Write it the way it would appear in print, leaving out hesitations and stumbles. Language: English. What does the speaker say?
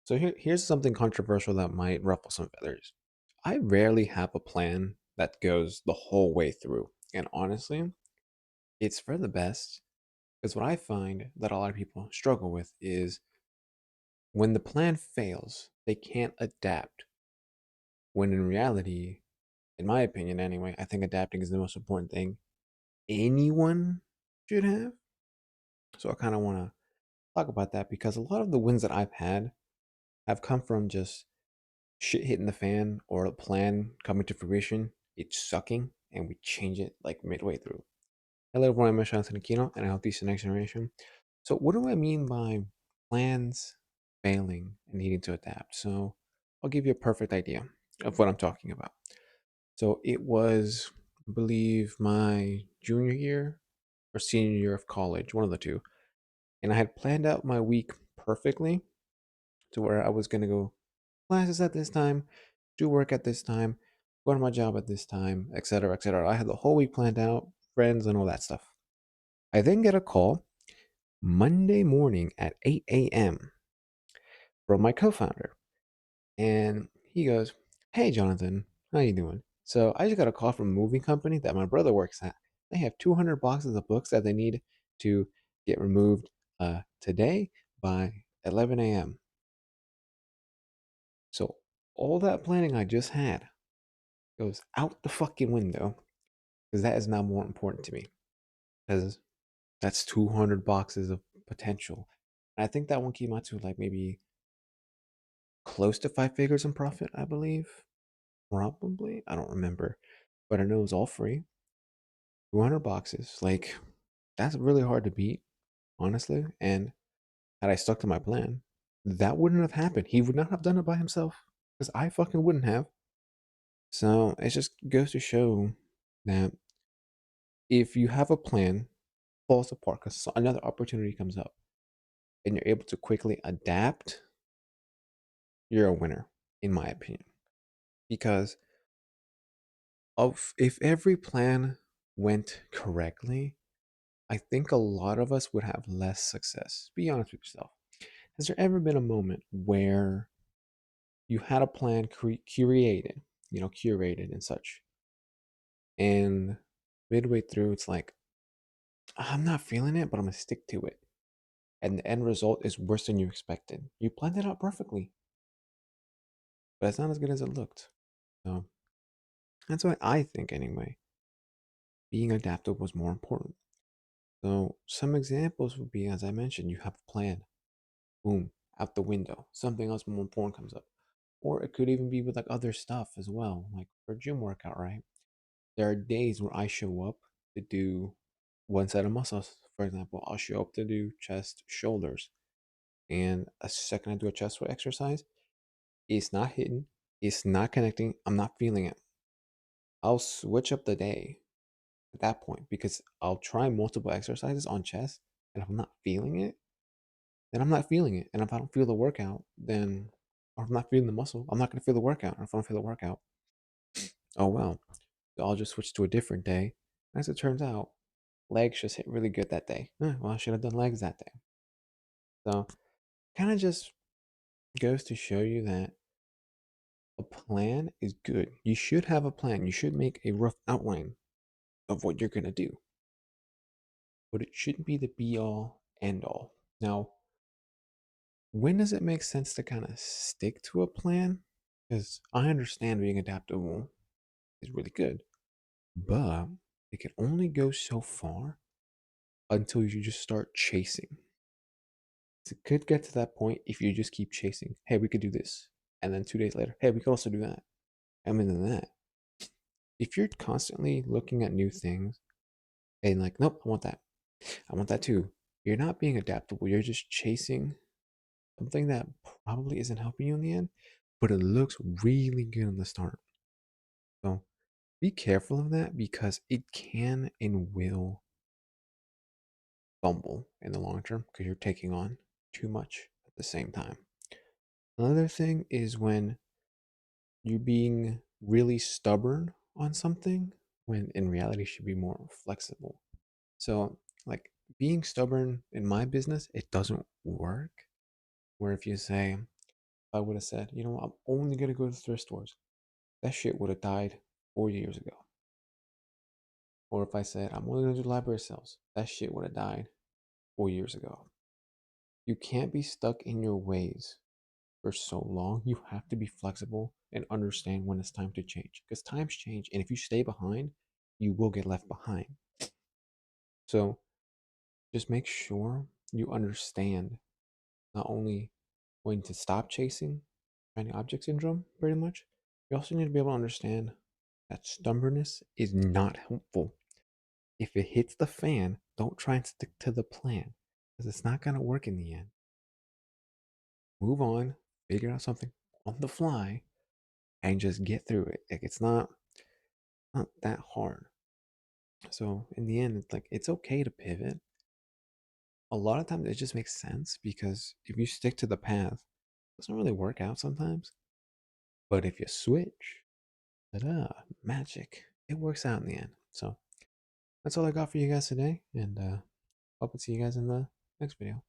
So here's something controversial that might ruffle some feathers. I rarely have a plan that goes the whole way through. And honestly, it's for the best because what I find that a lot of people struggle with is when the plan fails, they can't adapt. When in reality, in my opinion anyway, I think adapting is the most important thing anyone should have. So I kind of want to talk about that because a lot of the wins that I've had have come from just shit hitting the fan or a plan coming to fruition, it's sucking, and we change it like midway through. Hello, everyone. I'm Jonathan Aquino, and I help teach the next generation. So, what do I mean by plans failing and needing to adapt? So, I'll give you a perfect idea of what I'm talking about. So, it was, I believe, my junior year or senior year of college, one of the two, and I had planned out my week perfectly to where I was going to go classes at this time, do work at this time, go to my job at this time, etc., etc. I had the whole week planned out, friends and all that stuff. I then get a call Monday morning at 8 a.m. from my co-founder, and he goes, "Hey, Jonathan, how you doing? So I just got a call from a moving company that my brother works at. They have 200 boxes of books that they need to get removed today by 11 a.m. So all that planning I just had goes out the fucking window because that is now more important to me because that's 200 boxes of potential. And I think that one came out to like maybe close to five figures in profit, I believe. Probably. I don't remember. But I know it was all free. 200 boxes. Like, that's really hard to beat, honestly. And had I stuck to my plan, that wouldn't have happened. He would not have done it by himself because I fucking wouldn't have. So it just goes to show that if you have a plan, falls apart because another opportunity comes up and you're able to quickly adapt, you're a winner, in my opinion. Because of if every plan went correctly, I think a lot of us would have less success. Be honest with yourself. Has there ever been a moment where you had a plan curated, curated and such, and midway through it's like, I'm not feeling it, but I'm gonna stick to it. And the end result is worse than you expected. You planned it out perfectly, but it's not as good as it looked. So that's what I think anyway. Being adaptive was more important. So some examples would be, as I mentioned, you have a plan, boom, out the window. Something else more important comes up. Or it could even be with like other stuff as well, like for a gym workout, right? There are days where I show up to do one set of muscles. For example, I'll show up to do chest, shoulders. And a second I do a chest exercise, it's not hitting, it's not connecting, I'm not feeling it. I'll switch up the day at that point because I'll try multiple exercises on chest, and if I'm not feeling it, then I'm not feeling it. And if I don't feel the workout, then or if I'm not feeling the muscle, I'm not gonna feel the workout. Or if I don't feel the workout, oh well. So I'll just switch to a different day. As it turns out, legs just hit really good that day. Well, I should have done legs that day. So kind of just goes to show you that a plan is good. You should have a plan. You should make a rough outline of what you're gonna do, but it shouldn't be the be all end all. Now, when does it make sense to kind of stick to a plan? Because I understand being adaptable is really good, but it can only go so far until you just start chasing. It could get to that point if you just keep chasing. Hey, we could do this. And then 2 days later, hey, we could also do that. And then that. If you're constantly looking at new things and like, nope, I want that too. You're not being adaptable. You're just chasing something that probably isn't helping you in the end, but it looks really good in the start. So be careful of that because it can and will fumble in the long term because you're taking on too much at the same time. Another thing is when you're being really stubborn on something when in reality should be more flexible. So, like being stubborn in my business, it doesn't work. Where if you say, I would have said, you know what, I'm only gonna go to thrift stores, that shit would have died 4 years ago. Or if I said I'm only gonna do library sales, that shit would have died 4 years ago. You can't be stuck in your ways for so long. You have to be flexible and understand when it's time to change. Because times change, and if you stay behind, you will get left behind. So just make sure you understand not only when to stop chasing shiny object syndrome, pretty much, you also need to be able to understand that stubbornness is not helpful. If it hits the fan, don't try and stick to the plan because it's not going to work in the end. Move on, figure out something on the fly, and just get through it. Like it's not that hard. So in the end, it's like it's okay to pivot. A lot of times it just makes sense because if you stick to the path, it doesn't really work out sometimes. But if you switch, ta-da, magic. It works out in the end. So that's all I got for you guys today, and hope to see you guys in the next video.